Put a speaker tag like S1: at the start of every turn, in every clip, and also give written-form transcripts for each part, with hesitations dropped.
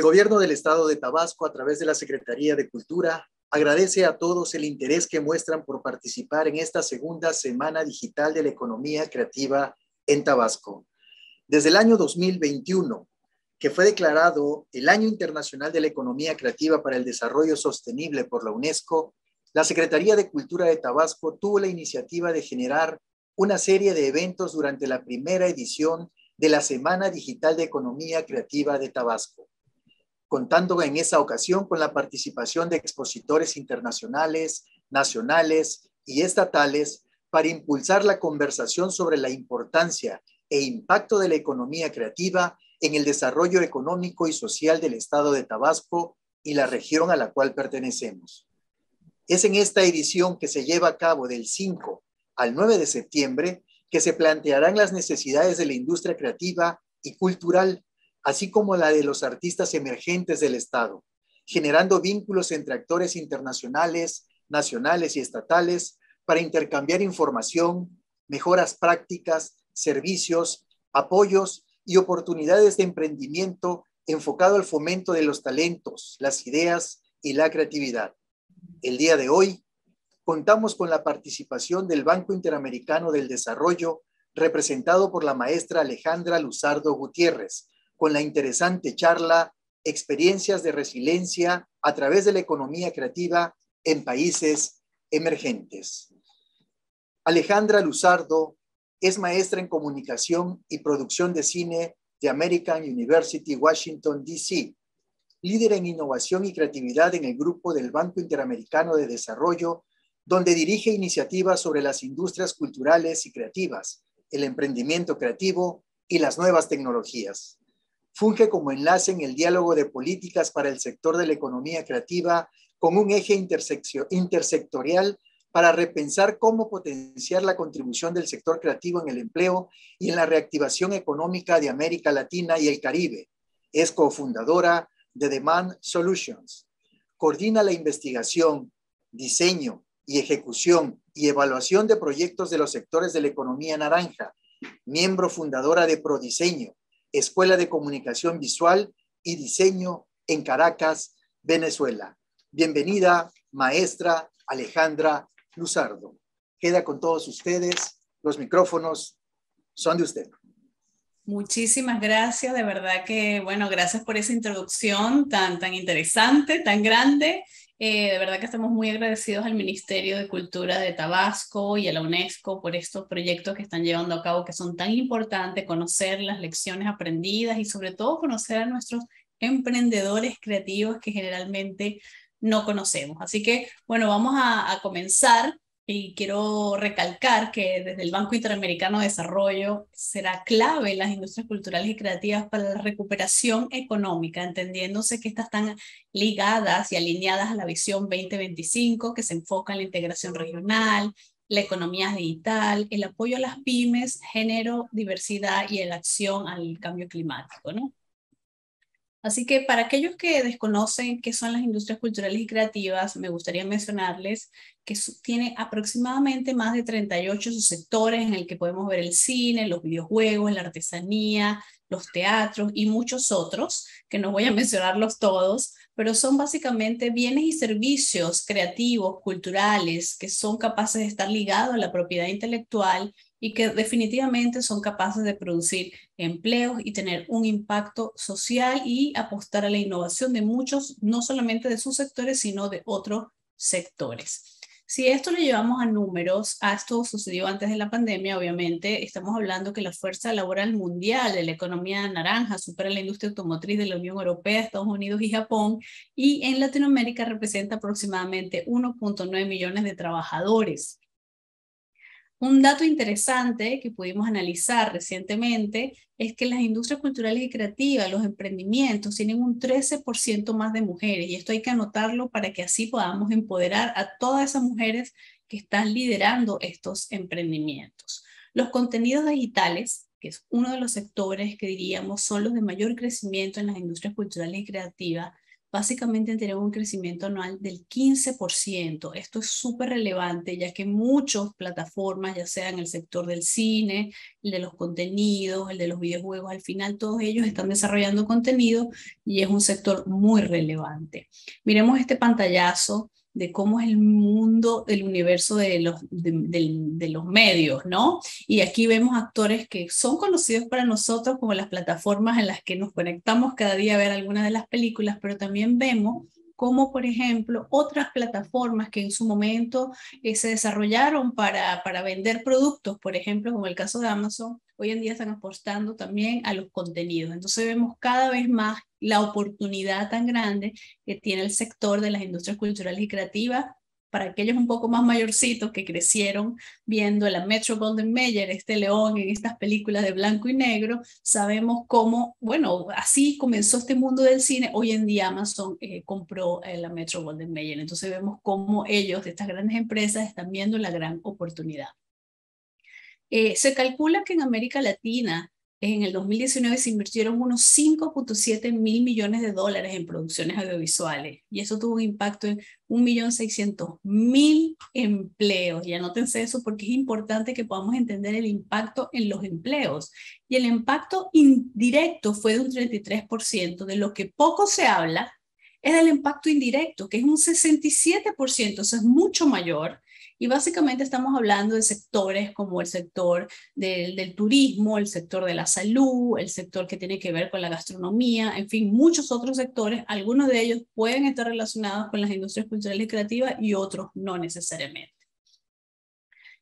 S1: Gobierno del Estado de Tabasco, a través de la Secretaría de Cultura, agradece a todos el interés que muestran por participar en esta segunda Semana Digital de la Economía Creativa en Tabasco. Desde el año 2021, que fue declarado el Año Internacional de la Economía Creativa para el Desarrollo Sostenible por la UNESCO, la Secretaría de Cultura de Tabasco tuvo la iniciativa de generar una serie de eventos durante la primera edición de la Semana Digital de Economía Creativa de Tabasco, contando en esa ocasión con la participación de expositores internacionales, nacionales y estatales para impulsar la conversación sobre la importancia e impacto de la economía creativa en el desarrollo económico y social del estado de Tabasco y la región a la cual pertenecemos. Es en esta edición, que se lleva a cabo del 5 al 9 de septiembre, que se plantearán las necesidades de la industria creativa y cultural, así como la de los artistas emergentes del estado, generando vínculos entre actores internacionales, nacionales y estatales para intercambiar información, mejoras prácticas, servicios, apoyos y oportunidades de emprendimiento enfocado al fomento de los talentos, las ideas y la creatividad. El día de hoy contamos con la participación del Banco Interamericano del Desarrollo, representado por la maestra Alejandra Luzardo Gutiérrez, con la interesante charla Experiencias de resiliencia a través de la economía creativa en países emergentes. Alejandra Luzardo es maestra en comunicación y producción de cine de American University, Washington, D.C., líder en innovación y creatividad en el grupo del Banco Interamericano de Desarrollo, donde dirige iniciativas sobre las industrias culturales y creativas, el emprendimiento creativo y las nuevas tecnologías. Funge como enlace en el diálogo de políticas para el sector de la economía creativa con un eje intersectorial para repensar cómo potenciar la contribución del sector creativo en el empleo y en la reactivación económica de América Latina y el Caribe. Es cofundadora de Demand Solutions. Coordina la investigación, diseño y ejecución y evaluación de proyectos de los sectores de la economía naranja. Miembro fundadora de Prodiseño, Escuela de Comunicación Visual y Diseño en Caracas, Venezuela. Bienvenida, maestra Alejandra Luzardo. Queda con todos ustedes. Los micrófonos son de usted.
S2: Muchísimas gracias, de verdad que, bueno, gracias por esa introducción tan interesante, tan grande. De verdad que estamos muy agradecidos al Ministerio de Cultura de Tabasco y a la UNESCO por estos proyectos que están llevando a cabo, que son tan importantes, conocer las lecciones aprendidas y sobre todo conocer a nuestros emprendedores creativos que generalmente no conocemos. Así que, bueno, vamos a comenzar. Y quiero recalcar que desde el Banco Interamericano de Desarrollo será clave las industrias culturales y creativas para la recuperación económica, entendiéndose que estas están ligadas y alineadas a la visión 2025, que se enfoca en la integración regional, la economía digital, el apoyo a las pymes, género, diversidad y la acción al cambio climático, ¿no? Así que para aquellos que desconocen qué son las industrias culturales y creativas, me gustaría mencionarles que tiene aproximadamente más de 38 subsectores en el que podemos ver el cine, los videojuegos, la artesanía, los teatros y muchos otros, que no voy a mencionarlos todos, pero son básicamente bienes y servicios creativos, culturales, que son capaces de estar ligados a la propiedad intelectual y que definitivamente son capaces de producir empleos y tener un impacto social y apostar a la innovación de muchos, no solamente de sus sectores, sino de otros sectores. Si esto lo llevamos a números, esto sucedió antes de la pandemia, obviamente, estamos hablando que la fuerza laboral mundial de la economía naranja supera la industria automotriz de la Unión Europea, Estados Unidos y Japón, y en Latinoamérica representa aproximadamente 1.9 millones de trabajadores. Un dato interesante que pudimos analizar recientemente es que las industrias culturales y creativas, los emprendimientos, tienen un 13% más de mujeres, y esto hay que anotarlo para que así podamos empoderar a todas esas mujeres que están liderando estos emprendimientos. Los contenidos digitales, que es uno de los sectores que diríamos son los de mayor crecimiento en las industrias culturales y creativas, básicamente han tenido un crecimiento anual del 15%. Esto es súper relevante, ya que muchas plataformas, ya sea en el sector del cine, el de los contenidos, el de los videojuegos, al final todos ellos están desarrollando contenido y es un sector muy relevante. Miremos este pantallazo de cómo es el mundo, el universo de los medios, ¿no? Y aquí vemos actores que son conocidos para nosotros como las plataformas en las que nos conectamos cada día a ver algunas de las películas, pero también vemos como, por ejemplo, otras plataformas que en su momento se desarrollaron para vender productos, por ejemplo, como el caso de Amazon, hoy en día están apostando también a los contenidos. Entonces vemos cada vez más la oportunidad tan grande que tiene el sector de las industrias culturales y creativas para aquellos un poco más mayorcitos que crecieron viendo la Metro Golden Mayer, este león en estas películas de blanco y negro, sabemos cómo, bueno, así comenzó este mundo del cine. Hoy en día Amazon compró la Metro Golden Mayer, entonces vemos cómo ellos, estas grandes empresas, están viendo la gran oportunidad. Se calcula que en América Latina en el 2019 se invirtieron unos 5.7 mil millones de dólares en producciones audiovisuales y eso tuvo un impacto en 1.600.000 empleos. Y anótense eso porque es importante que podamos entender el impacto en los empleos. Y el impacto indirecto fue de un 33%, de lo que poco se habla es del impacto indirecto, que es un 67%, eso es mucho mayor. Y básicamente estamos hablando de sectores como el sector del turismo, el sector de la salud, el sector que tiene que ver con la gastronomía, en fin, muchos otros sectores. Algunos de ellos pueden estar relacionados con las industrias culturales y creativas y otros no necesariamente.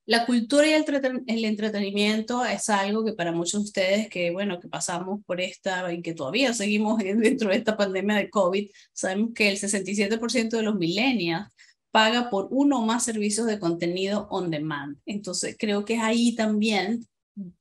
S2: La cultura y el entretenimiento es algo que para muchos de ustedes que, bueno, que pasamos por esta y que todavía seguimos dentro de esta pandemia de COVID, sabemos que el 67% de los millennials paga por uno o más servicios de contenido on demand. Entonces, creo que ahí también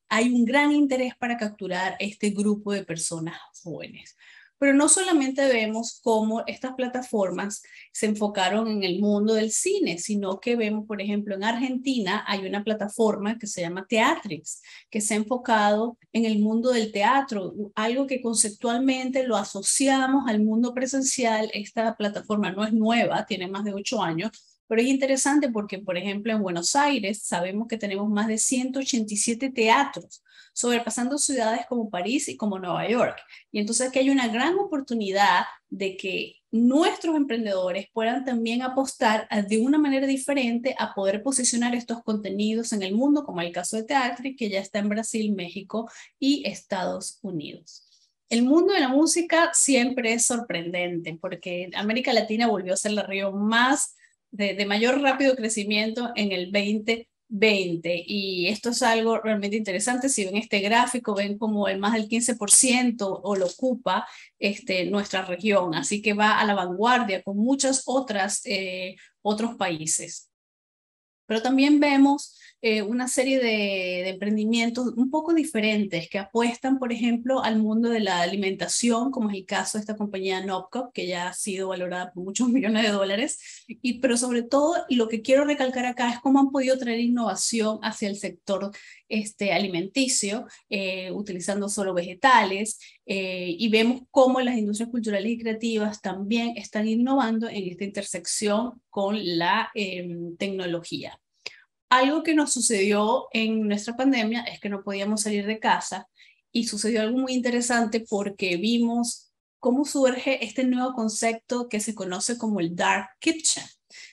S2: hay un gran interés para capturar este grupo de personas jóvenes. Pero no solamente vemos cómo estas plataformas se enfocaron en el mundo del cine, sino que vemos, por ejemplo, en Argentina hay una plataforma que se llama Teatrix, que se ha enfocado en el mundo del teatro, algo que conceptualmente lo asociamos al mundo presencial. Esta plataforma no es nueva, tiene más de 8 años, pero es interesante porque, por ejemplo, en Buenos Aires sabemos que tenemos más de 187 teatros, sobrepasando ciudades como París y como Nueva York. Y entonces aquí hay una gran oportunidad de que nuestros emprendedores puedan también apostar de una manera diferente a poder posicionar estos contenidos en el mundo, como el caso de Teatri, que ya está en Brasil, México y Estados Unidos. El mundo de la música siempre es sorprendente porque América Latina volvió a ser la región más de mayor rápido crecimiento en el 2020 y esto es algo realmente interesante. Si ven este gráfico, ven como el más del 15% o lo ocupa nuestra región, así que va a la vanguardia con muchos otros países. Pero también vemos una serie de emprendimientos un poco diferentes que apuestan, por ejemplo, al mundo de la alimentación, como es el caso de esta compañía Nopcop, que ya ha sido valorada por muchos millones de dólares. Pero sobre todo, lo que quiero recalcar acá es cómo han podido traer innovación hacia el sector alimenticio, utilizando solo vegetales, y vemos cómo las industrias culturales y creativas también están innovando en esta intersección con la tecnología. Algo que nos sucedió en nuestra pandemia es que no podíamos salir de casa y sucedió algo muy interesante porque vimos cómo surge este nuevo concepto que se conoce como el Dark Kitchen,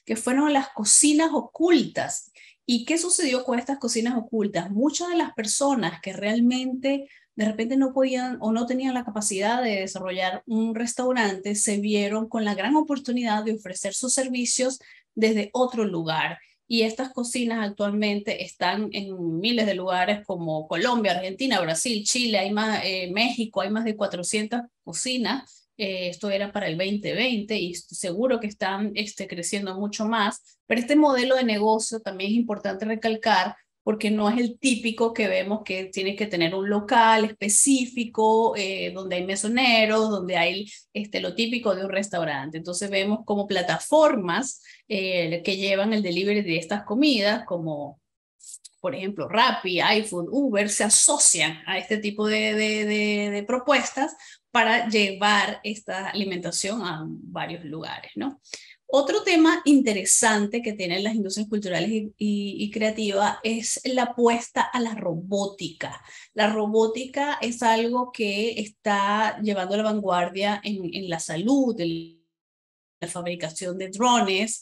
S2: que fueron las cocinas ocultas. ¿Y qué sucedió con estas cocinas ocultas? Muchas de las personas que realmente de repente no podían o no tenían la capacidad de desarrollar un restaurante se vieron con la gran oportunidad de ofrecer sus servicios desde otro lugar. Y estas cocinas actualmente están en miles de lugares como Colombia, Argentina, Brasil, Chile, hay más, México, hay más de 400 cocinas. Esto era para el 2020 y seguro que están creciendo mucho más. Pero este modelo de negocio también es importante recalcar porque no es el típico que vemos que tiene que tener un local específico, donde hay mesoneros, donde hay lo típico de un restaurante. Entonces vemos como plataformas que llevan el delivery de estas comidas, como por ejemplo, Rappi, iFood, Uber, se asocian a este tipo de propuestas para llevar esta alimentación a varios lugares, ¿no? Otro tema interesante que tienen las industrias culturales y creativas es la apuesta a la robótica. La robótica es algo que está llevando a la vanguardia en la salud, la fabricación de drones.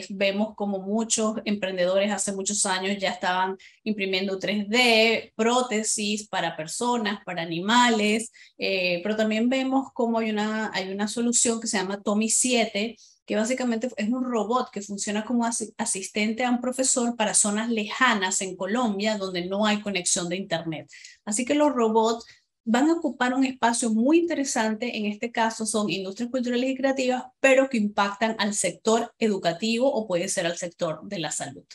S2: Vemos como muchos emprendedores hace muchos años ya estaban imprimiendo 3D, prótesis para personas, para animales, pero también vemos como hay una solución que se llama Tommy 7, que básicamente es un robot que funciona como asistente a un profesor para zonas lejanas en Colombia donde no hay conexión de internet. Así que los robots van a ocupar un espacio muy interesante. En este caso son industrias culturales y creativas, pero que impactan al sector educativo o puede ser al sector de la salud.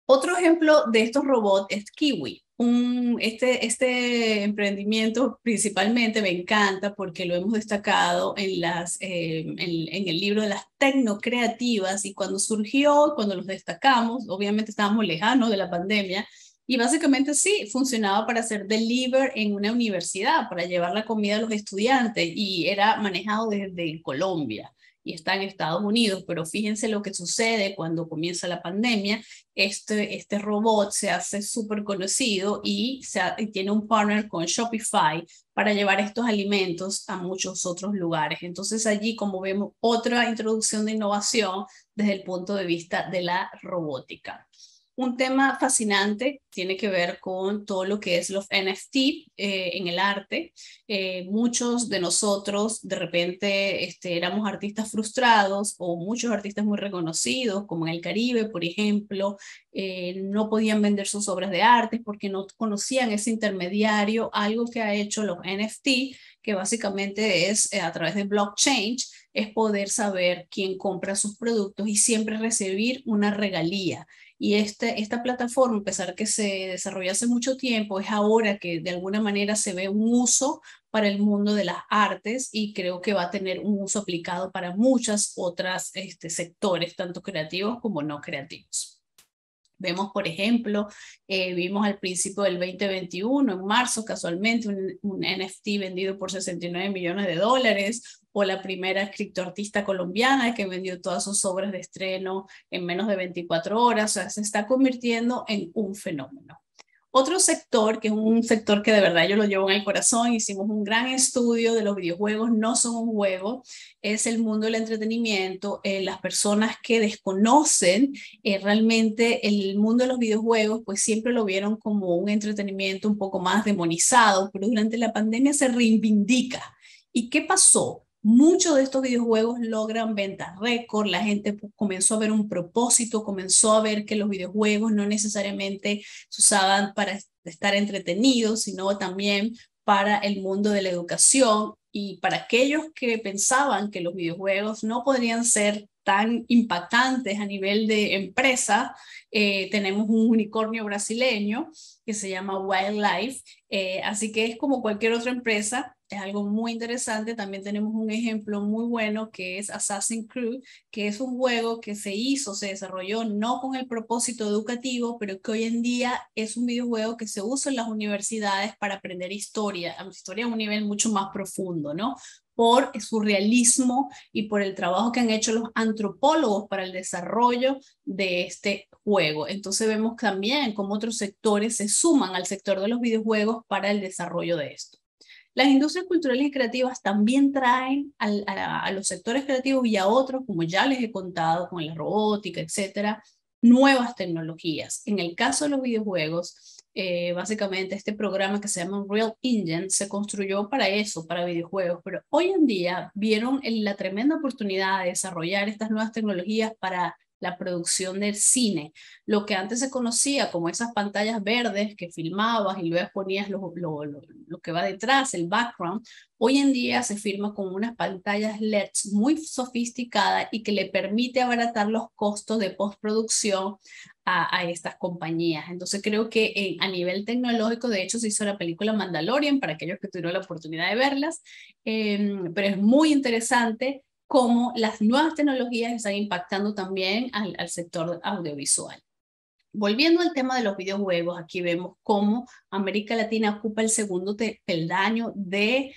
S2: Otro ejemplo de estos robots es Kiwi. Este emprendimiento principalmente me encanta porque lo hemos destacado en el libro de las tecnocreativas, y cuando surgió, cuando los destacamos, obviamente estábamos lejanos de la pandemia, y básicamente sí, funcionaba para hacer deliver en una universidad, para llevar la comida a los estudiantes, y era manejado desde Colombia y está en Estados Unidos, pero fíjense lo que sucede cuando comienza la pandemia. Este robot se hace súper conocido y tiene un partner con Shopify para llevar estos alimentos a muchos otros lugares. Entonces allí, como vemos, otra introducción de innovación desde el punto de vista de la robótica. Un tema fascinante tiene que ver con todo lo que es los NFT en el arte. Muchos de nosotros de repente éramos artistas frustrados, o muchos artistas muy reconocidos, como en el Caribe, por ejemplo, no podían vender sus obras de arte porque no conocían ese intermediario, algo que ha hecho los NFT, que básicamente es a través de blockchain, es poder saber quién compra sus productos y siempre recibir una regalía. Y esta plataforma, a pesar que se desarrolló hace mucho tiempo, es ahora que de alguna manera se ve un uso para el mundo de las artes, y creo que va a tener un uso aplicado para muchas otras sectores, tanto creativos como no creativos. Vemos, por ejemplo, vimos al principio del 2021, en marzo, casualmente, un NFT vendido por 69 millones de dólares, o la primera criptoartista colombiana que vendió todas sus obras de estreno en menos de 24 horas. O sea, se está convirtiendo en un fenómeno. Otro sector, que es un sector que de verdad yo lo llevo en el corazón, hicimos un gran estudio de los videojuegos, no son un juego, es el mundo del entretenimiento. Las personas que desconocen realmente el mundo de los videojuegos, pues siempre lo vieron como un entretenimiento un poco más demonizado, pero durante la pandemia se reivindica. ¿Y qué pasó? Muchos de estos videojuegos logran ventas récord, la gente comenzó a ver un propósito, comenzó a ver que los videojuegos no necesariamente se usaban para estar entretenidos, sino también para el mundo de la educación, y para aquellos que pensaban que los videojuegos no podrían ser tan impactantes a nivel de empresa, tenemos un unicornio brasileño que se llama Wildlife, así que es como cualquier otra empresa. Es algo muy interesante. También tenemos un ejemplo muy bueno que es Assassin's Creed, que es un juego que se desarrolló no con el propósito educativo, pero que hoy en día es un videojuego que se usa en las universidades para aprender historia a un nivel mucho más profundo, ¿no? Por su realismo y por el trabajo que han hecho los antropólogos para el desarrollo de este juego. Entonces vemos también cómo otros sectores se suman al sector de los videojuegos para el desarrollo de esto. Las industrias culturales y creativas también traen a los sectores creativos y a otros, como ya les he contado, con la robótica, etcétera, nuevas tecnologías. En el caso de los videojuegos, básicamente este programa que se llama Unreal Engine se construyó para eso, para videojuegos, pero hoy en día vieron la tremenda oportunidad de desarrollar estas nuevas tecnologías para la producción del cine. Lo que antes se conocía como esas pantallas verdes que filmabas y luego ponías lo que va detrás, el background, hoy en día se filma con unas pantallas LEDs muy sofisticadas y que le permite abaratar los costos de postproducción a estas compañías. Entonces creo que a nivel tecnológico, de hecho se hizo la película Mandalorian para aquellos que tuvieron la oportunidad de verlas, pero es muy interesante cómo las nuevas tecnologías están impactando también al sector audiovisual. Volviendo al tema de los videojuegos, aquí vemos cómo América Latina ocupa el segundo peldaño de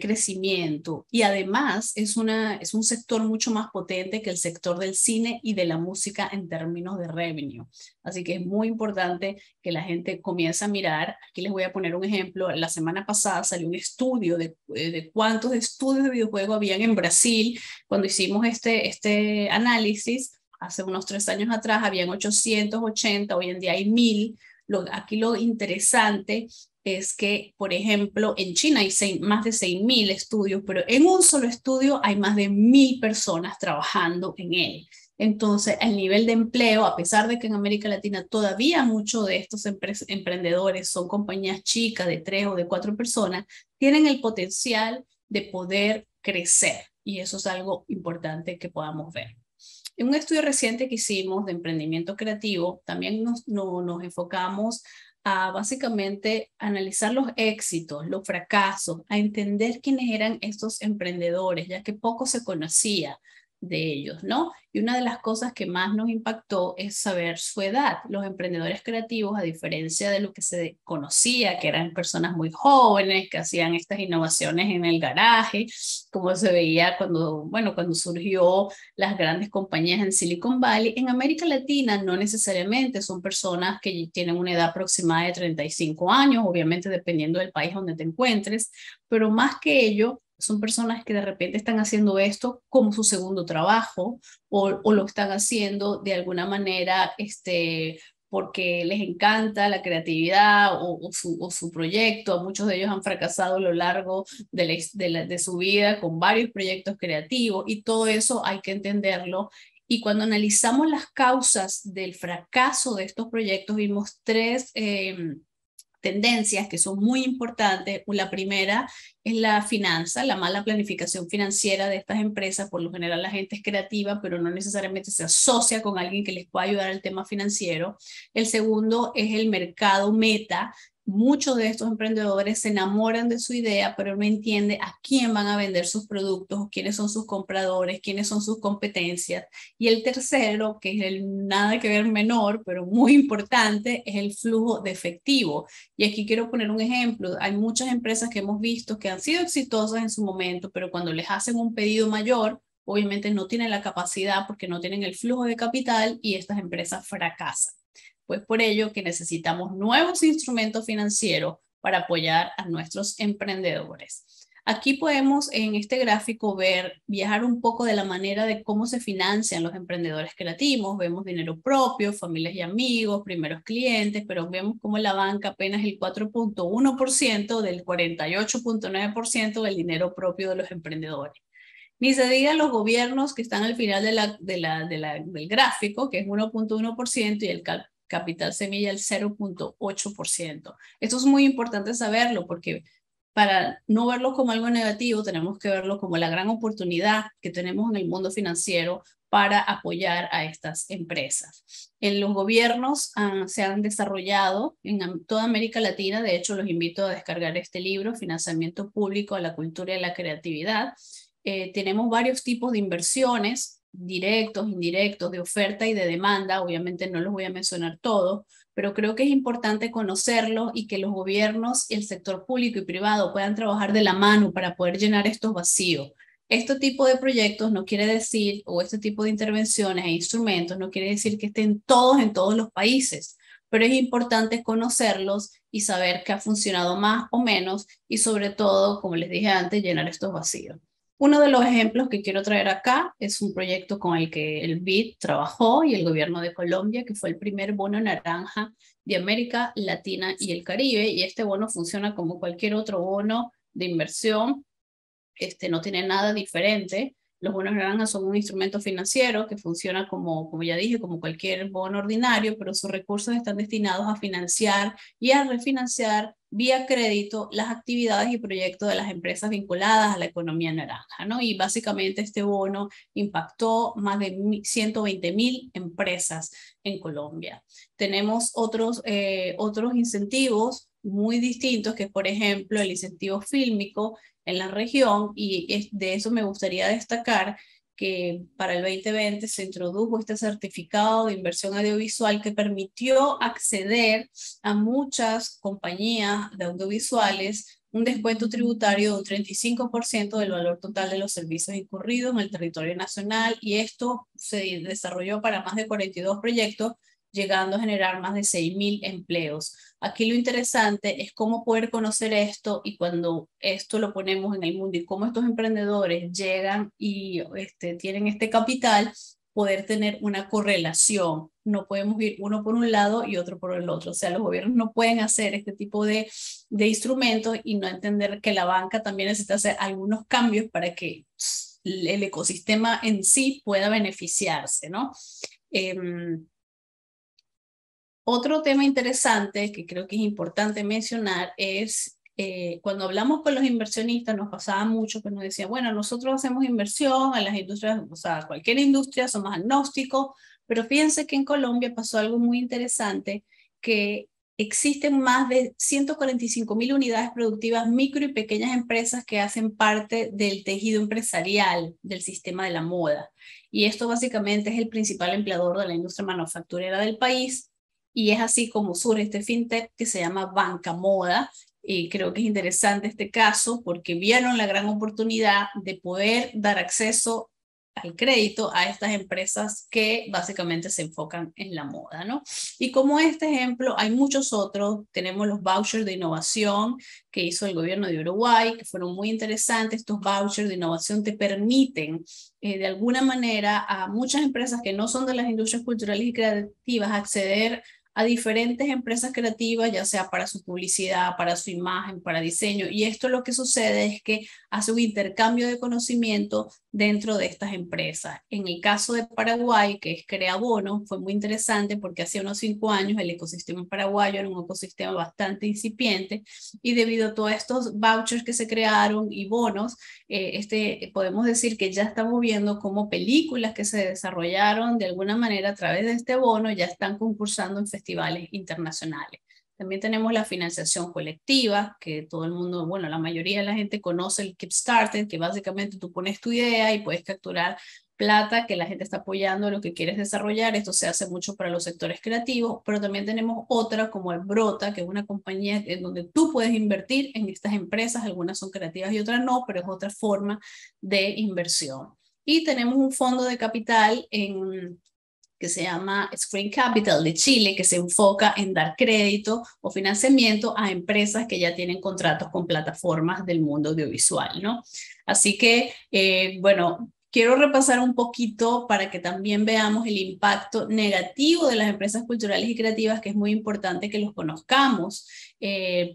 S2: crecimiento, y además es un sector mucho más potente que el sector del cine y de la música en términos de revenue. Así que es muy importante que la gente comience a mirar. Aquí les voy a poner un ejemplo. La semana pasada salió un estudio de cuántos estudios de videojuegos habían en Brasil. Cuando hicimos este análisis, hace unos 3 años atrás habían 880, hoy en día hay 1000. Aquí lo interesante es que, por ejemplo, en China hay más de 6000 estudios, pero en un solo estudio hay más de 1000 personas trabajando en él. Entonces, el nivel de empleo, a pesar de que en América Latina todavía muchos de estos emprendedores son compañías chicas de 3 o de 4 personas, tienen el potencial de poder crecer, y eso es algo importante que podamos ver. En un estudio reciente que hicimos de emprendimiento creativo, también nos enfocamos a básicamente analizar los éxitos, los fracasos, a entender quiénes eran estos emprendedores, ya que poco se conocía de ellos, ¿no? Y una de las cosas que más nos impactó es saber su edad. Los emprendedores creativos, a diferencia de lo que se conocía, que eran personas muy jóvenes, que hacían estas innovaciones en el garaje, como se veía cuando surgió las grandes compañías en Silicon Valley, en América Latina no necesariamente son personas que tienen una edad aproximada de 35 años, obviamente dependiendo del país donde te encuentres, pero más que ello, son personas que de repente están haciendo esto como su segundo trabajo, o lo están haciendo de alguna manera porque les encanta la creatividad o su proyecto. Muchos de ellos han fracasado a lo largo de su vida con varios proyectos creativos, y todo eso hay que entenderlo. Y cuando analizamos las causas del fracaso de estos proyectos, vimos 3 tendencias que son muy importantes. La primera es la finanza, la mala planificación financiera de estas empresas. Por lo general la gente es creativa, pero no necesariamente se asocia con alguien que les pueda ayudar al tema financiero. El segundo es el mercado meta. Muchos de estos emprendedores se enamoran de su idea, pero no entienden a quién van a vender sus productos, quiénes son sus compradores, quiénes son sus competencias. Y el tercero, que es el nada que ver menor, pero muy importante, es el flujo de efectivo. Y aquí quiero poner un ejemplo. Hay muchas empresas que hemos visto que han sido exitosas en su momento, pero cuando les hacen un pedido mayor, obviamente no tienen la capacidad porque no tienen el flujo de capital, y estas empresas fracasan. Pues por ello que necesitamos nuevos instrumentos financieros para apoyar a nuestros emprendedores. Aquí podemos en este gráfico viajar un poco de la manera de cómo se financian los emprendedores creativos. Vemos dinero propio, familias y amigos, primeros clientes, pero vemos como la banca apenas el 4.1% del 48.9% del dinero propio de los emprendedores. Ni se diga los gobiernos que están al final del gráfico, que es 1.1%, y el capital semilla el 0.8%. Esto es muy importante saberlo, porque para no verlo como algo negativo, tenemos que verlo como la gran oportunidad que tenemos en el mundo financiero para apoyar a estas empresas. En los gobiernos se han desarrollado en toda América Latina. De hecho, los invito a descargar este libro, Financiamiento Público a la Cultura y la Creatividad. Tenemos varios tipos de inversiones, directos, indirectos, de oferta y de demanda. Obviamente no los voy a mencionar todos, pero creo que es importante conocerlos y que los gobiernos y el sector público y privado puedan trabajar de la mano para poder llenar estos vacíos. Este tipo de proyectos no quiere decir, o este tipo de intervenciones e instrumentos no quiere decir que estén todos en todos los países, pero es importante conocerlos y saber qué ha funcionado más o menos, y sobre todo, como les dije antes, llenar estos vacíos. Uno de los ejemplos que quiero traer acá es un proyecto con el que el BID trabajó y el gobierno de Colombia, que fue el primer bono naranja de América Latina y el Caribe, y este bono funciona como cualquier otro bono de inversión. No tiene nada diferente. Los bonos naranjas son un instrumento financiero que funciona como ya dije, como cualquier bono ordinario, pero sus recursos están destinados a financiar y a refinanciar vía crédito las actividades y proyectos de las empresas vinculadas a la economía naranja, ¿no? Y básicamente este bono impactó más de 120.000 empresas en Colombia. Tenemos otros incentivos muy distintos, que es, por ejemplo, el incentivo fílmico en la región, y de eso me gustaría destacar que para el 2020 se introdujo este certificado de inversión audiovisual que permitió acceder a muchas compañías de audiovisuales un descuento tributario de un 35% del valor total de los servicios incurridos en el territorio nacional, y esto se desarrolló para más de 42 proyectos, llegando a generar más de 6.000 empleos. Aquí lo interesante es cómo poder conocer esto, y cuando esto lo ponemos en el mundo y cómo estos emprendedores llegan y tienen este capital, poder tener una correlación. No podemos ir uno por un lado y otro por el otro. O sea, los gobiernos no pueden hacer este tipo de instrumentos y no entender que la banca también necesita hacer algunos cambios para que el ecosistema en sí pueda beneficiarse, ¿no? Otro tema interesante que creo que es importante mencionar es cuando hablamos con los inversionistas, nos pasaba mucho que nos decían, bueno, nosotros hacemos inversión a las industrias, o sea, a cualquier industria, somos agnósticos, pero fíjense que en Colombia pasó algo muy interesante, que existen más de 145.000 unidades productivas, micro y pequeñas empresas que hacen parte del tejido empresarial del sistema de la moda. Y esto básicamente es el principal empleador de la industria manufacturera del país. Y es así como surge este fintech que se llama Banca Moda. Y creo que es interesante este caso porque vieron la gran oportunidad de poder dar acceso al crédito a estas empresas que básicamente se enfocan en la moda, ¿no? Y como este ejemplo, hay muchos otros. Tenemos los vouchers de innovación que hizo el gobierno de Uruguay, que fueron muy interesantes. Estos vouchers de innovación te permiten, de alguna manera, a muchas empresas que no son de las industrias culturales y creativas acceder a diferentes empresas creativas, ya sea para su publicidad, para su imagen, para diseño. Y esto lo que sucede es que hace un intercambio de conocimiento dentro de estas empresas. En el caso de Paraguay, que es Creabono, fue muy interesante porque hace unos 5 años el ecosistema paraguayo era un ecosistema bastante incipiente, y debido a todos estos vouchers que se crearon y bonos, podemos decir que ya estamos viendo cómo películas que se desarrollaron de alguna manera a través de este bono ya están concursando en festivales internacionales. También tenemos la financiación colectiva, que todo el mundo, bueno, la mayoría de la gente conoce el Kickstarter, que básicamente tú pones tu idea y puedes capturar plata que la gente está apoyando lo que quieres desarrollar. Esto se hace mucho para los sectores creativos, pero también tenemos otra como el Brota, que es una compañía en donde tú puedes invertir en estas empresas. Algunas son creativas y otras no, pero es otra forma de inversión. Y tenemos un fondo de capital que se llama Screen Capital de Chile, que se enfoca en dar crédito o financiamiento a empresas que ya tienen contratos con plataformas del mundo audiovisual, ¿no? Así que, bueno, quiero repasar un poquito para que también veamos el impacto negativo de las empresas culturales y creativas, que es muy importante que los conozcamos.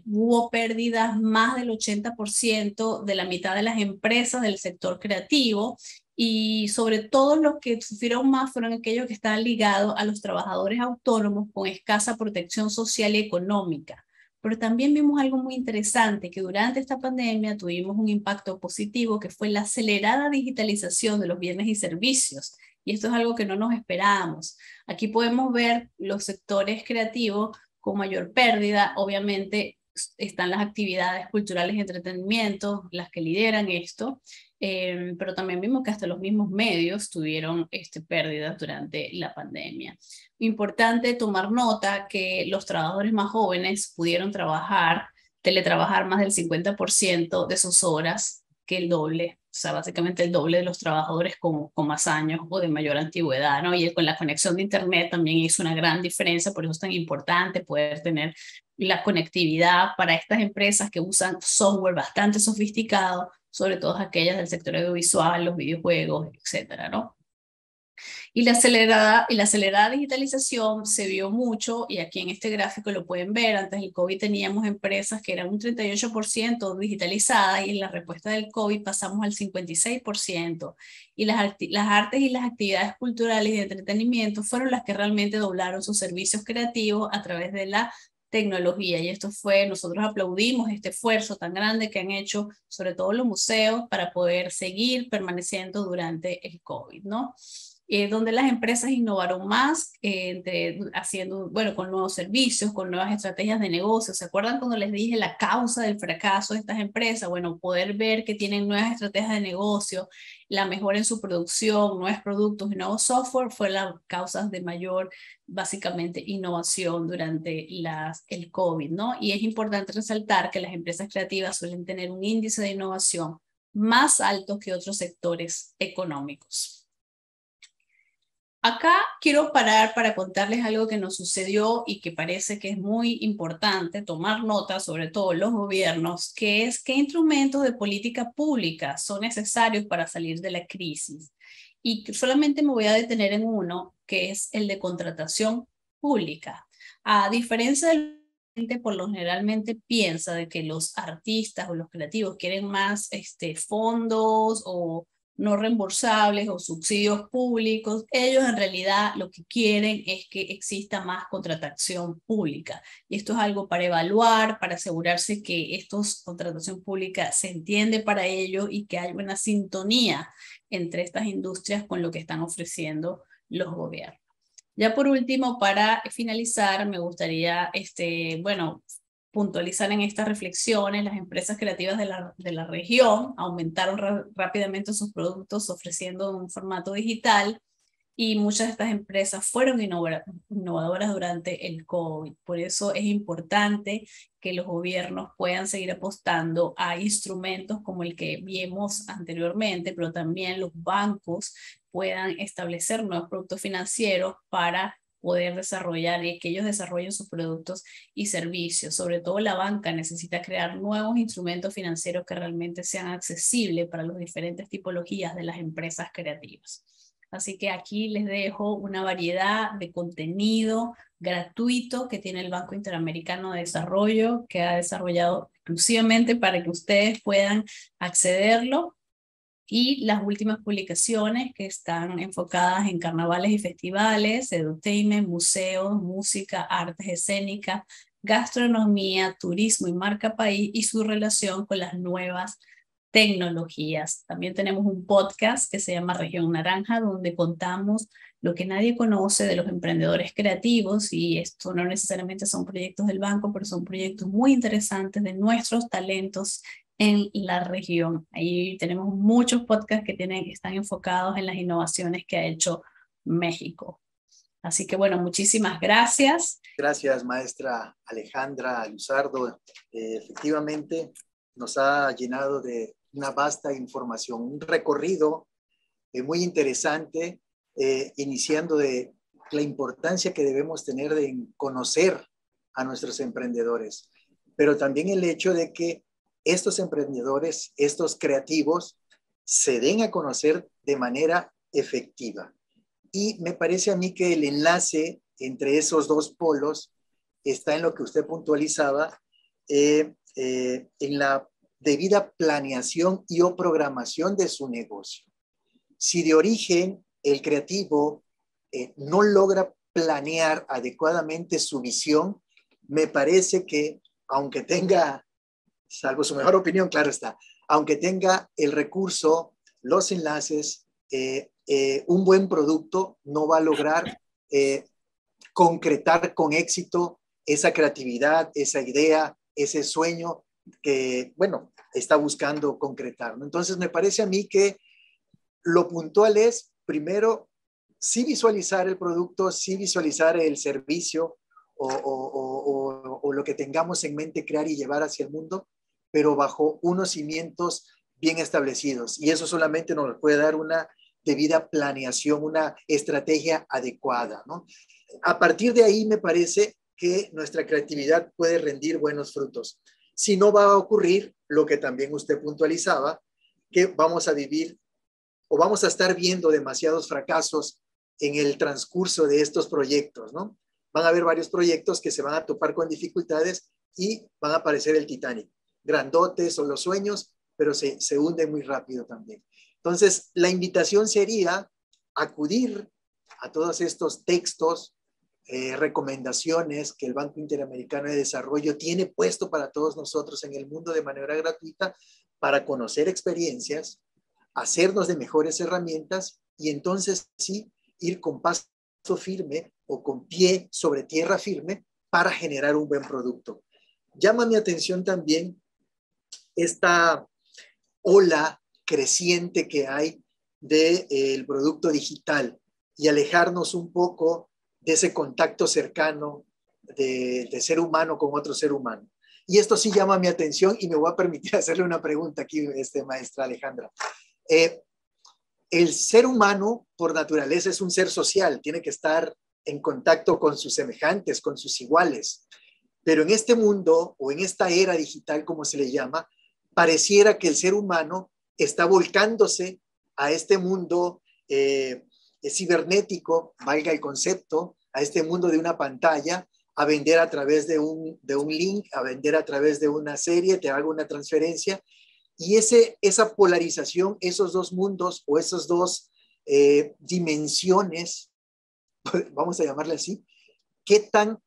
S2: Hubo pérdidas más del 80% de la mitad de las empresas del sector creativo, y sobre todo los que sufrieron más fueron aquellos que están ligados a los trabajadores autónomos con escasa protección social y económica. Pero también vimos algo muy interesante, que durante esta pandemia tuvimos un impacto positivo, que fue la acelerada digitalización de los bienes y servicios. Y esto es algo que no nos esperábamos. Aquí podemos ver los sectores creativos con mayor pérdida. Obviamente están las actividades culturales y entretenimiento, las que lideran esto. Pero también vimos que hasta los mismos medios tuvieron pérdidas durante la pandemia. Importante tomar nota que los trabajadores más jóvenes pudieron teletrabajar más del 50% de sus horas, que el doble, o sea, básicamente el doble de los trabajadores con más años o de mayor antigüedad, ¿no? Y con la conexión de Internet también hizo una gran diferencia, por eso es tan importante poder tener la conectividad para estas empresas que usan software bastante sofisticado, sobre todo aquellas del sector audiovisual, los videojuegos, etcétera, ¿no? Y la acelerada digitalización se vio mucho, y aquí en este gráfico lo pueden ver. Antes del COVID teníamos empresas que eran un 38% digitalizadas, y en la respuesta del COVID pasamos al 56%. Y las artes y las actividades culturales y de entretenimiento fueron las que realmente doblaron sus servicios creativos a través de la tecnología. Y nosotros aplaudimos este esfuerzo tan grande que han hecho, sobre todo los museos, para poder seguir permaneciendo durante el COVID, ¿no? donde las empresas innovaron más, haciendo, bueno, con nuevos servicios, con nuevas estrategias de negocio. ¿Se acuerdan cuando les dije la causa del fracaso de estas empresas? Bueno, poder ver que tienen nuevas estrategias de negocio, la mejora en su producción, nuevos productos y nuevo software fue la causa de mayor, básicamente, innovación durante el COVID, ¿no? Y es importante resaltar que las empresas creativas suelen tener un índice de innovación más alto que otros sectores económicos. Acá quiero parar para contarles algo que nos sucedió y que parece que es muy importante tomar nota, sobre todo los gobiernos, que es qué instrumentos de política pública son necesarios para salir de la crisis. Y solamente me voy a detener en uno, que es el de contratación pública. A diferencia del gente por lo generalmente piensa de que los artistas o los creativos quieren más fondos o no reembolsables o subsidios públicos, ellos en realidad lo que quieren es que exista más contratación pública. Y esto es algo para evaluar, para asegurarse que contratación pública se entiende para ellos y que hay una sintonía entre estas industrias con lo que están ofreciendo los gobiernos. Ya por último, para finalizar, me gustaría, puntualizar en estas reflexiones, las empresas creativas de la región aumentaron rápidamente sus productos ofreciendo un formato digital y muchas de estas empresas fueron innovadoras durante el COVID. Por eso es importante que los gobiernos puedan seguir apostando a instrumentos como el que vimos anteriormente, pero también los bancos puedan establecer nuevos productos financieros para poder desarrollar y que ellos desarrollen sus productos y servicios. Sobre todo la banca necesita crear nuevos instrumentos financieros que realmente sean accesibles para las diferentes tipologías de las empresas creativas. Así que aquí les dejo una variedad de contenido gratuito que tiene el Banco Interamericano de Desarrollo, que ha desarrollado exclusivamente para que ustedes puedan accederlo. Y las últimas publicaciones que están enfocadas en carnavales y festivales, edutainment, museos, música, artes escénicas, gastronomía, turismo y marca país y su relación con las nuevas tecnologías. También tenemos un podcast que se llama Región Naranja, donde contamos lo que nadie conoce de los emprendedores creativos, y esto no necesariamente son proyectos del banco, pero son proyectos muy interesantes de nuestros talentos en la región. Ahí tenemos muchos podcasts que están enfocados en las innovaciones que ha hecho México. Así que bueno, muchísimas gracias.
S1: Gracias, maestra Alejandra Luzardo. Efectivamente, nos ha llenado de una vasta información, un recorrido muy interesante, iniciando de la importancia que debemos tener de conocer a nuestros emprendedores, pero también el hecho de que estos emprendedores, estos creativos, se den a conocer de manera efectiva. Y me parece a mí que el enlace entre esos dos polos está en lo que usted puntualizaba, en la debida planeación y o programación de su negocio. Si de origen el creativo no logra planear adecuadamente su visión, me parece que, aunque tenga, salvo su mejor opinión, claro está, aunque tenga el recurso, los enlaces, un buen producto, no va a lograr concretar con éxito esa creatividad, esa idea, ese sueño que, bueno, está buscando concretar, ¿no? Entonces, me parece a mí que lo puntual es, primero, sí visualizar el producto, sí visualizar el servicio o lo que tengamos en mente crear y llevar hacia el mundo, pero bajo unos cimientos bien establecidos. Y eso solamente nos puede dar una debida planeación, una estrategia adecuada, ¿no? A partir de ahí me parece que nuestra creatividad puede rendir buenos frutos. Si no, va a ocurrir lo que también usted puntualizaba, que vamos a vivir o vamos a estar viendo demasiados fracasos en el transcurso de estos proyectos, ¿no? Van a haber varios proyectos que se van a topar con dificultades y van a aparecer el Titanic. Grandotes son los sueños, pero se hunden muy rápido también. Entonces, la invitación sería acudir a todos estos textos, recomendaciones que el Banco Interamericano de Desarrollo tiene puesto para todos nosotros en el mundo de manera gratuita para conocer experiencias, hacernos de mejores herramientas y entonces sí ir con paso firme o con pie sobre tierra firme para generar un buen producto. Llama mi atención también esta ola creciente que hay del producto digital y alejarnos un poco de ese contacto cercano de ser humano con otro ser humano. Y esto sí llama mi atención y me voy a permitir hacerle una pregunta aquí, maestra Alejandra. El ser humano, por naturaleza, es un ser social, tiene que estar en contacto con sus semejantes, con sus iguales. Pero en este mundo, o en esta era digital, como se le llama, pareciera que el ser humano está volcándose a este mundo cibernético, valga el concepto, a este mundo de una pantalla, a vender a través de un link, a vender a través de una serie, te hago una transferencia. Y esa polarización, esos dos mundos o esas dos dimensiones, vamos a llamarle así, ¿qué tan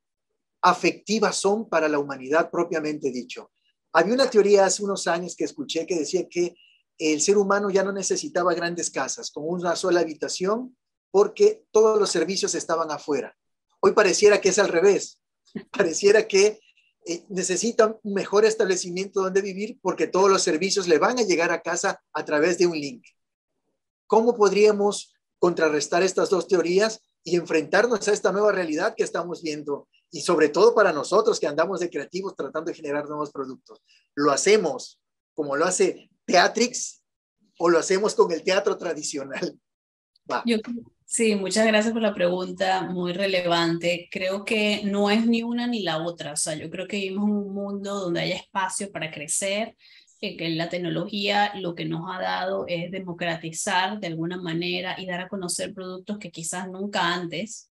S1: afectivas son para la humanidad propiamente dicho? Había una teoría hace unos años que escuché que decía que el ser humano ya no necesitaba grandes casas con una sola habitación porque todos los servicios estaban afuera. Hoy pareciera que es al revés. Pareciera que necesitan un mejor establecimiento donde vivir porque todos los servicios le van a llegar a casa a través de un link. ¿Cómo podríamos contrarrestar estas dos teorías y enfrentarnos a esta nueva realidad que estamos viendo? Y sobre todo para nosotros que andamos de creativos tratando de generar nuevos productos. ¿Lo hacemos como lo hace Teatrix o lo hacemos con el teatro tradicional? Va.
S2: Sí, muchas gracias por la pregunta, muy relevante. Creo que no es ni una ni la otra. O sea, yo creo que vivimos en un mundo donde hay espacio para crecer, que la tecnología lo que nos ha dado es democratizar de alguna manera y dar a conocer productos que quizás nunca antes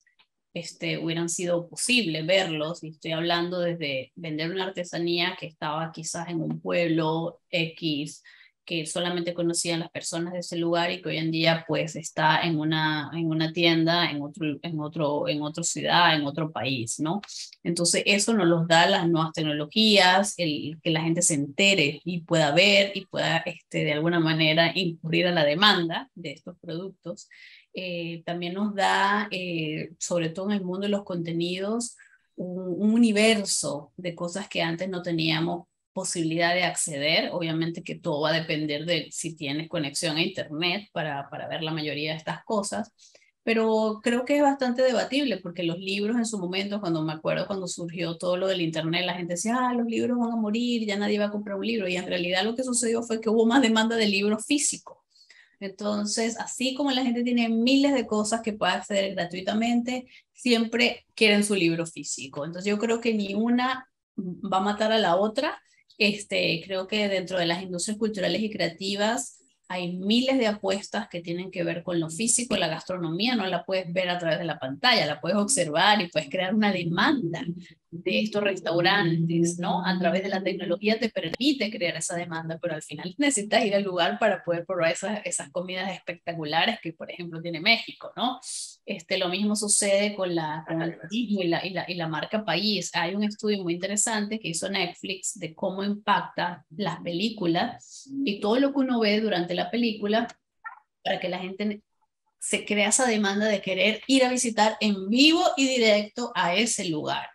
S2: hubieran sido posibles verlos. Y estoy hablando desde vender una artesanía que estaba quizás en un pueblo X, que solamente conocían las personas de ese lugar y que hoy en día pues está en una tienda en otra ciudad, en otro país, ¿no? Entonces eso nos los da las nuevas tecnologías, el que la gente se entere y pueda ver y pueda de alguna manera incurrir a la demanda de estos productos. También nos da, sobre todo en el mundo de los contenidos, un universo de cosas que antes no teníamos posibilidad de acceder. Obviamente que todo va a depender de si tienes conexión a internet para ver la mayoría de estas cosas, pero creo que es bastante debatible porque los libros en su momento, cuando me acuerdo cuando surgió todo lo del internet, la gente decía, los libros van a morir, ya nadie va a comprar un libro, y en realidad lo que sucedió fue que hubo más demanda de libros físicos. Entonces, así como la gente tiene miles de cosas que puede acceder gratuitamente, siempre quieren su libro físico. Entonces, yo creo que ni una va a matar a la otra. Creo que dentro de las industrias culturales y creativas hay miles de apuestas que tienen que ver con lo físico. La gastronomía no la puedes ver a través de la pantalla, la puedes observar y puedes crear una demanda de estos restaurantes, ¿no? A través de la tecnología te permite crear esa demanda, pero al final necesitas ir al lugar para poder probar esas comidas espectaculares que, por ejemplo, tiene México, ¿no? Lo mismo sucede con el turismo y la marca país. Hay un estudio muy interesante que hizo Netflix de cómo impacta las películas y todo lo que uno ve durante la película para que la gente se crea esa demanda de querer ir a visitar en vivo y directo a ese lugar.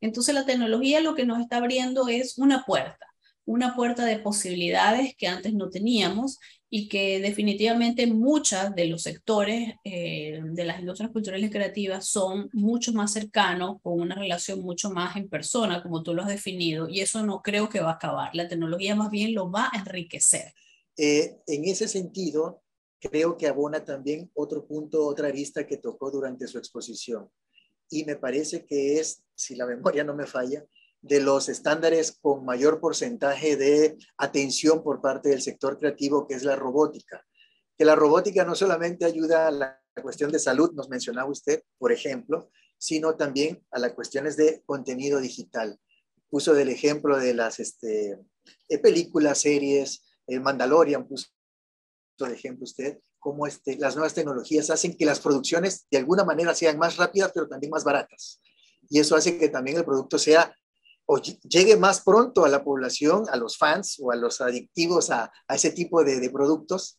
S2: Entonces la tecnología lo que nos está abriendo es una puerta de posibilidades que antes no teníamos y que definitivamente muchas de los sectores de las industrias culturales y creativas son mucho más cercanos, con una relación mucho más en persona, como tú lo has definido, y eso no creo que va a acabar. La tecnología más bien lo va a enriquecer.
S1: En ese sentido, creo que abona también otro punto, otra arista que tocó durante su exposición. Y me parece que es, si la memoria no me falla, de los estándares con mayor porcentaje de atención por parte del sector creativo, que es la robótica. Que la robótica no solamente ayuda a la cuestión de salud, nos mencionaba usted, por ejemplo, sino también a las cuestiones de contenido digital. Puso del ejemplo de las películas, series, Mandalorian puso de ejemplo usted, cómo las nuevas tecnologías hacen que las producciones de alguna manera sean más rápidas, pero también más baratas. Y eso hace que también el producto sea o llegue más pronto a la población, a los fans o a los adictivos a ese tipo de productos,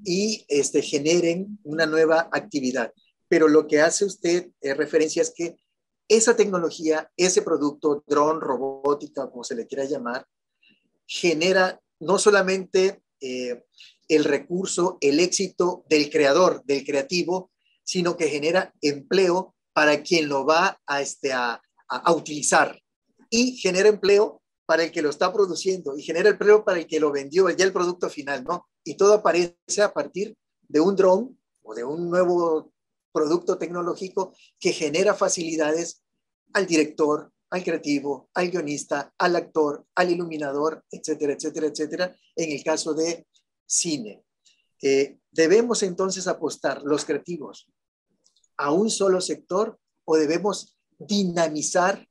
S1: y generen una nueva actividad. Pero lo que hace usted referencia es que esa tecnología, ese producto, dron, robótica, como se le quiera llamar, genera no solamente el recurso, el éxito del creador, del creativo, sino que genera empleo para quien lo va a utilizar, y genera empleo para el que lo está produciendo, y genera empleo para el que lo vendió, ya el producto final, ¿no? Y todo aparece a partir de un dron o de un nuevo producto tecnológico que genera facilidades al director, al creativo, al guionista, al actor, al iluminador, etcétera, etcétera, etcétera, en el caso de cine. ¿Debemos entonces apostar los creativos a un solo sector o debemos dinamizar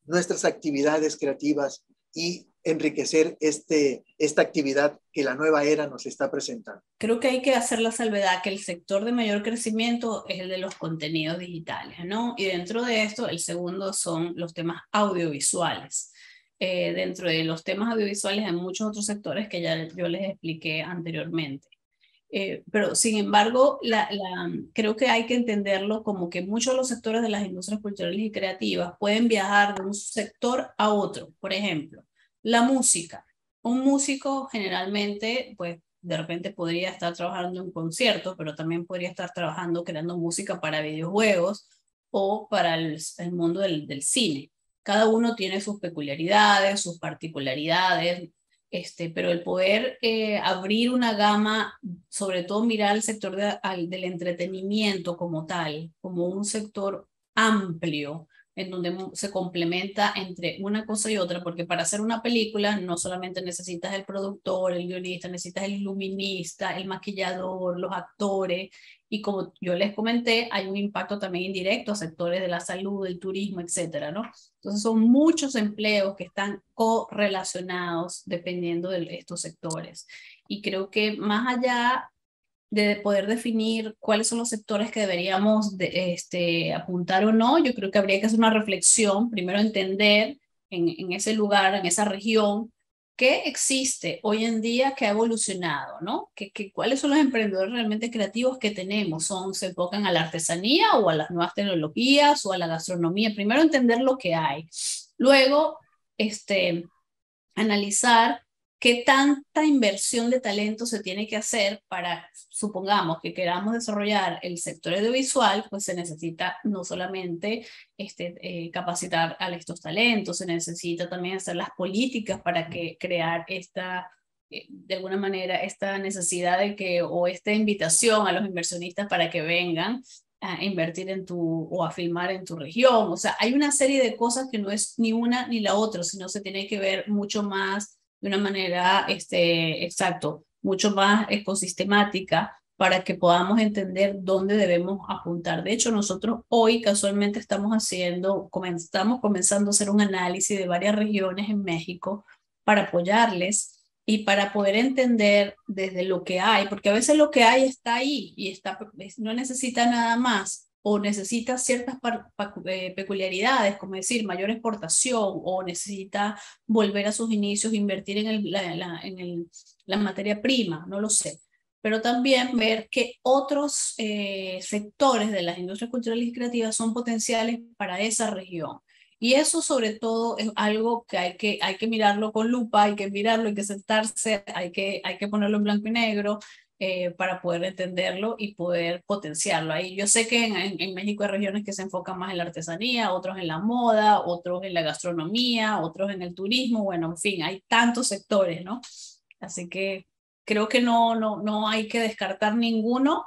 S1: nuestras actividades creativas y enriquecer esta actividad que la nueva era nos está presentando?
S2: Creo que hay que hacer la salvedad que el sector de mayor crecimiento es el de los contenidos digitales, ¿no? Y dentro de esto, el segundo son los temas audiovisuales. Dentro de los temas audiovisuales hay muchos otros sectores que ya yo les expliqué anteriormente. Pero sin embargo, creo que hay que entenderlo como que muchos de los sectores de las industrias culturales y creativas pueden viajar de un sector a otro. Por ejemplo, la música. Un músico generalmente, pues de repente podría estar trabajando en un concierto, pero también podría estar trabajando creando música para videojuegos o para el mundo del cine. Cada uno tiene sus peculiaridades, sus particularidades, pero el poder abrir una gama, sobre todo mirar el sector del entretenimiento como tal, como un sector amplio, en donde se complementa entre una cosa y otra, porque para hacer una película no solamente necesitas el productor, el guionista, necesitas el iluminista, el maquillador, los actores, y como yo les comenté, hay un impacto también indirecto a sectores de la salud, del turismo, etcétera, ¿no? Entonces son muchos empleos que están correlacionados dependiendo de estos sectores. Y creo que más allá de poder definir cuáles son los sectores que deberíamos apuntar o no, yo creo que habría que hacer una reflexión, primero entender en ese lugar, en esa región, qué existe hoy en día que ha evolucionado, ¿no? ¿Cuáles son los emprendedores realmente creativos que tenemos? ¿Se enfocan a la artesanía o a las nuevas tecnologías o a la gastronomía? Primero entender lo que hay. Luego, analizar qué tanta inversión de talento se tiene que hacer para, supongamos que queramos desarrollar el sector audiovisual, pues se necesita no solamente capacitar a estos talentos, se necesita también hacer las políticas para crear de alguna manera esta necesidad o esta invitación a los inversionistas para que vengan a invertir o a filmar en tu región. O sea, hay una serie de cosas que no es ni una ni la otra, sino se tiene que ver mucho más de una manera, mucho más ecosistemática para que podamos entender dónde debemos apuntar. De hecho, nosotros hoy casualmente estamos comenzando a hacer un análisis de varias regiones en México para apoyarles y para poder entender desde lo que hay, porque a veces lo que hay está ahí y no necesita nada más, o necesita ciertas peculiaridades, como decir, mayor exportación, o necesita volver a sus inicios, invertir en la materia prima, no lo sé. Pero también ver que otros sectores de las industrias culturales y creativas son potenciales para esa región. Y eso sobre todo es algo que hay que mirarlo con lupa, hay que mirarlo, hay que sentarse, hay que ponerlo en blanco y negro para poder entenderlo y poder potenciarlo. Ahí yo sé que en México hay regiones que se enfocan más en la artesanía, otros en la moda, otros en la gastronomía, otros en el turismo, bueno, en fin, hay tantos sectores, ¿no? Así que creo que no hay que descartar ninguno,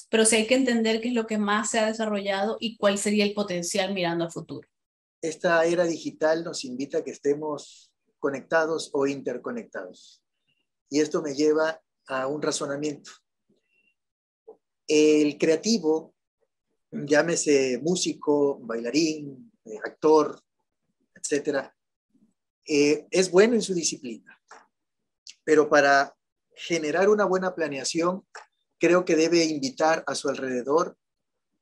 S2: pero sí hay que entender qué es lo que más se ha desarrollado y cuál sería el potencial mirando al futuro.
S1: Esta era digital nos invita a que estemos conectados o interconectados. Y esto me lleva a un razonamiento. El creativo, llámese músico, bailarín, actor, etcétera, es bueno en su disciplina, pero para generar una buena planeación, creo que debe invitar a su alrededor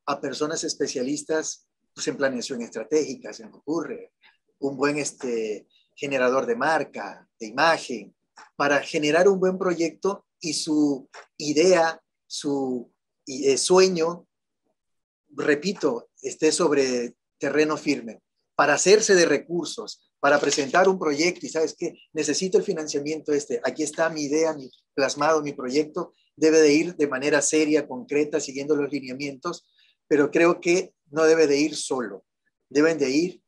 S1: a personas especialistas pues, en planeación estratégica, se me ocurre, un buen generador de marca, de imagen, para generar un buen proyecto y su idea, su sueño, repito, esté sobre terreno firme, para hacerse de recursos, para presentar un proyecto y sabes qué, necesito el financiamiento aquí está mi idea, plasmado, mi proyecto, debe de ir de manera seria, concreta, siguiendo los lineamientos, pero creo que no debe de ir solo, deben de ir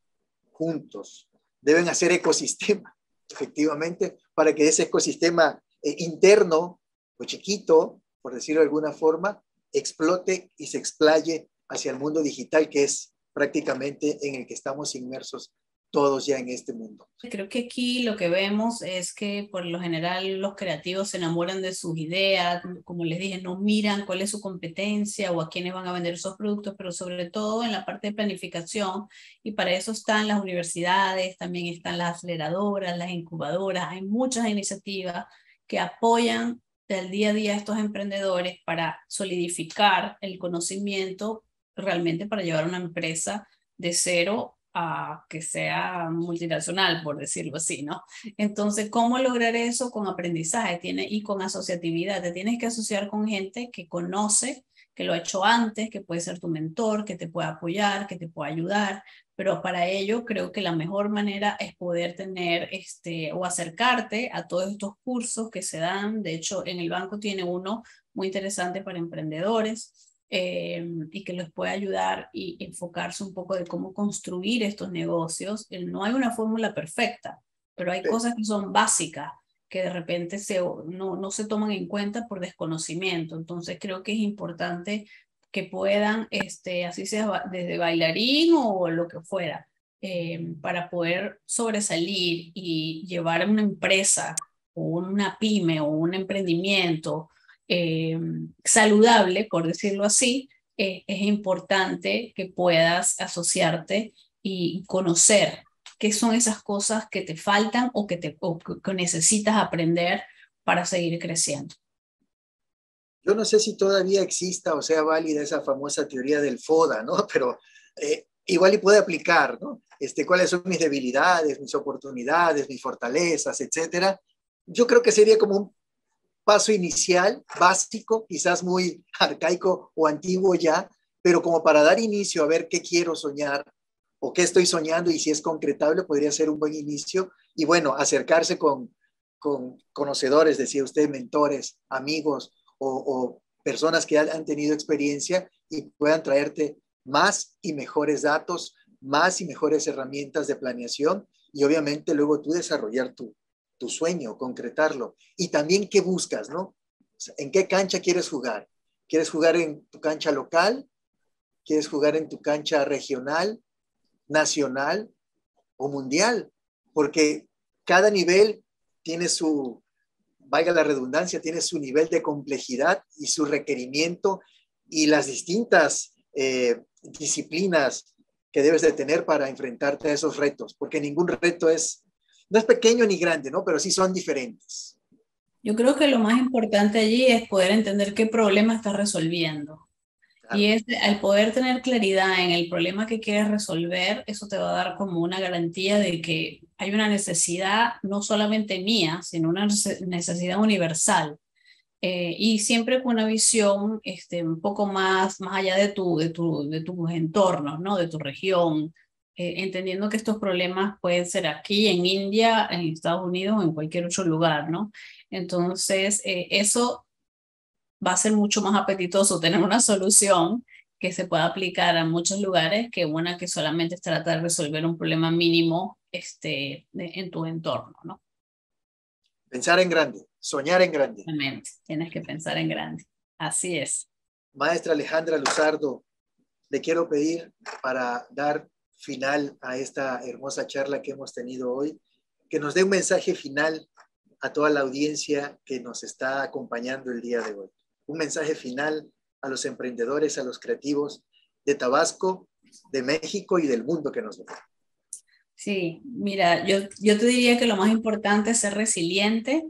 S1: juntos, deben hacer ecosistema, efectivamente, para que ese ecosistema interno o chiquito, por decirlo de alguna forma, explote y se explaye hacia el mundo digital, que es prácticamente en el que estamos inmersos todos ya en este mundo.
S2: Creo que aquí lo que vemos es que por lo general los creativos se enamoran de sus ideas, como les dije, no miran cuál es su competencia o a quiénes van a vender esos productos, pero sobre todo en la parte de planificación, y para eso están las universidades, también están las aceleradoras, las incubadoras, hay muchas iniciativas que apoyan del día a día a estos emprendedores para solidificar el conocimiento realmente para llevar una empresa de cero a que sea multinacional, por decirlo así, ¿no? Entonces, ¿cómo lograr eso? Con aprendizaje y con asociatividad. Te tienes que asociar con gente que conoce, que lo ha hecho antes, que puede ser tu mentor, que te pueda apoyar, que te pueda ayudar, pero para ello creo que la mejor manera es poder tener o acercarte a todos estos cursos que se dan. De hecho, en el banco tiene uno muy interesante para emprendedores, y que les puede ayudar y enfocarse un poco de cómo construir estos negocios. No hay una fórmula perfecta, pero hay cosas que son básicas que de repente no se toman en cuenta por desconocimiento. Entonces creo que es importante que puedan, así sea desde bailarín o lo que fuera, para poder sobresalir y llevar una empresa o una pyme o un emprendimiento saludable, por decirlo así, es importante que puedas asociarte y conocer qué son esas cosas que te faltan o que necesitas aprender para seguir creciendo.
S1: Yo no sé si todavía exista o sea válida esa famosa teoría del FODA, ¿no? Pero igual y puede aplicar, ¿no? ¿Cuáles son mis debilidades, mis oportunidades, mis fortalezas, etcétera? Yo creo que sería como un paso inicial, básico, quizás muy arcaico o antiguo ya, pero como para dar inicio a ver qué quiero soñar o qué estoy soñando y si es concretable, podría ser un buen inicio. Y bueno, acercarse con conocedores, decía usted, mentores, amigos o personas que han tenido experiencia y puedan traerte más y mejores datos, más y mejores herramientas de planeación y obviamente luego tú desarrollar tu sueño, concretarlo. Y también qué buscas, ¿no? O sea, ¿en qué cancha quieres jugar? ¿Quieres jugar en tu cancha local? ¿Quieres jugar en tu cancha regional, nacional o mundial? Porque cada nivel tiene su, valga la redundancia, tiene su nivel de complejidad y su requerimiento y las distintas disciplinas que debes de tener para enfrentarte a esos retos, porque ningún reto no es pequeño ni grande, ¿no? Pero sí son diferentes.
S2: Yo creo que lo más importante allí es poder entender qué problema estás resolviendo.
S1: Claro.
S2: Y al poder tener claridad en el problema que quieres resolver, eso te va a dar como una garantía de que hay una necesidad no solamente mía, sino una necesidad universal. Y siempre con una visión un poco más allá de tus entornos, ¿no? De tu región, entendiendo que estos problemas pueden ser aquí, en India, en Estados Unidos o en cualquier otro lugar, ¿no? Entonces, eso va a ser mucho más apetitoso tener una solución que se pueda aplicar a muchos lugares que una que solamente es tratar de resolver un problema mínimo en tu entorno, ¿no?
S1: Pensar en grande, soñar en grande.
S2: Realmente, tienes que pensar en grande. Así es.
S1: Maestra Alejandra Luzardo, le quiero pedir para dar final a esta hermosa charla que hemos tenido hoy, que nos dé un mensaje final a toda la audiencia que nos está acompañando el día de hoy. Un mensaje final a los emprendedores, a los creativos de Tabasco, de México y del mundo que nos ve.
S2: Sí, mira, yo te diría que lo más importante es ser resiliente,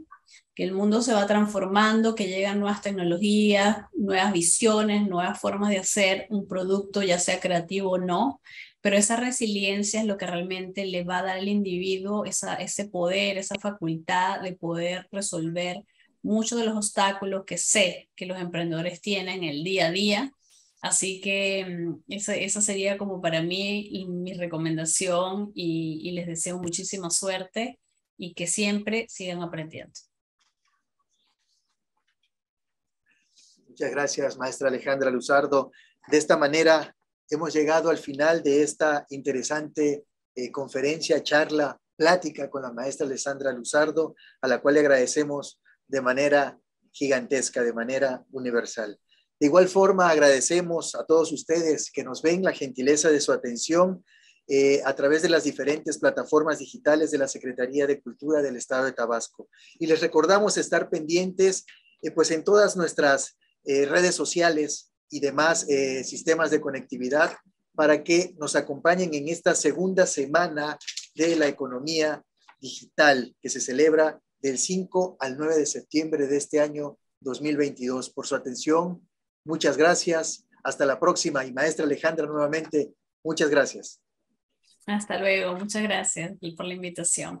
S2: que el mundo se va transformando, que llegan nuevas tecnologías, nuevas visiones, nuevas formas de hacer un producto, ya sea creativo o no, pero esa resiliencia es lo que realmente le va a dar al individuo ese poder, esa facultad de poder resolver muchos de los obstáculos que sé que los emprendedores tienen el día a día. Así que esa sería como para mí mi recomendación y les deseo muchísima suerte y que siempre sigan aprendiendo.
S1: Muchas gracias, maestra Alejandra Luzardo. De esta manera hemos llegado al final de esta interesante conferencia, charla, plática con la maestra Alejandra Luzardo, a la cual le agradecemos de manera gigantesca, de manera universal. De igual forma, agradecemos a todos ustedes que nos ven la gentileza de su atención a través de las diferentes plataformas digitales de la Secretaría de Cultura del Estado de Tabasco. Y les recordamos estar pendientes pues en todas nuestras redes sociales y demás sistemas de conectividad para que nos acompañen en esta segunda semana de la economía digital que se celebra del 5 al 9 de septiembre de este año 2022. Por su atención, muchas gracias. Hasta la próxima. Y maestra Alejandra, nuevamente, muchas gracias.
S2: Hasta luego. Muchas gracias por la invitación.